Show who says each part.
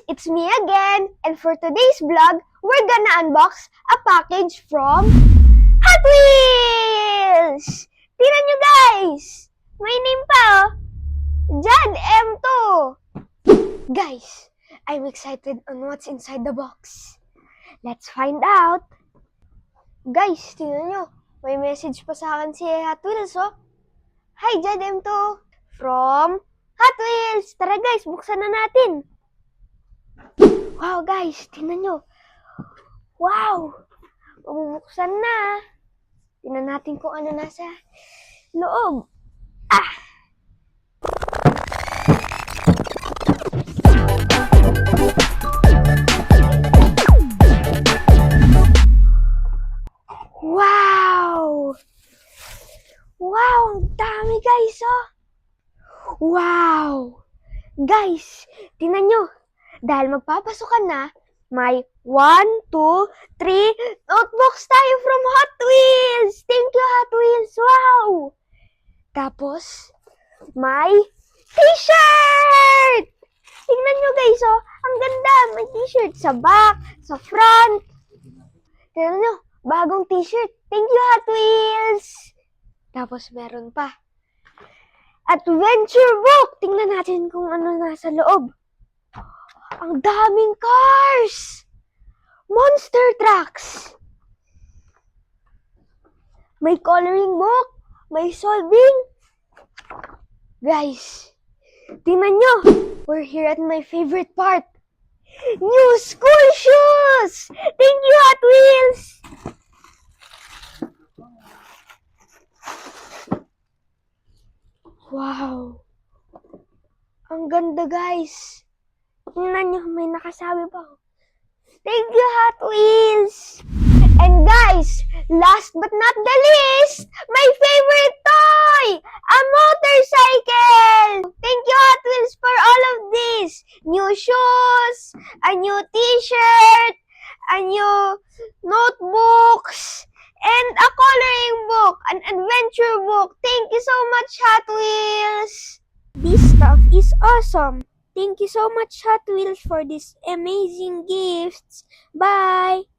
Speaker 1: it's me again, and for today's vlog, we're gonna unbox a package from Hot Wheels! Tingnan nyo guys! May name pa oh! John M2! Guys, I'm excited on what's inside the box. Let's find out! Guys, tingnan nyo, may message pa sa akin si Hot Wheels oh! Hi John M2! From Hot Wheels! Tara guys, buksan na natin! Wow guys, tingnan nyo! Wow! Bubuksan na! Tingnan natin kung ano nasa loob. Ah! Wow! Wow! Ang dami guys oh! Wow! Guys, tingnan nyo. Dahil magpapasokan na, may 1, 2, 3 notebooks tayo from Hot Wheels! Thank you, Hot Wheels! Wow! Tapos, may t-shirt! Tingnan nyo guys, oh. Ang ganda! May t-shirt sa back, sa front. Tingnan nyo, bagong t-shirt. Thank you, Hot Wheels! Tapos, meron pa. Adventure book! Tingnan natin kung ano nasa loob. Ang daming cars! Monster trucks! May coloring book! May solving! Guys, tingnan nyo! We're here at my favorite part. New school shoes! Thank you, Hot Wheels! Wow! Ang ganda, guys! Tingnan nyo, may nakasabi pa. Thank you, Hot Wheels! And guys, last but not the least, my favorite toy! A motorcycle! Thank you, Hot Wheels, for all of this! New shoes, a new t-shirt, a new notebooks, and a coloring book, an adventure book. Thank you so much, Hot Wheels! This stuff is awesome! Thank you so much, Hot Wheels, for these amazing gifts. Bye!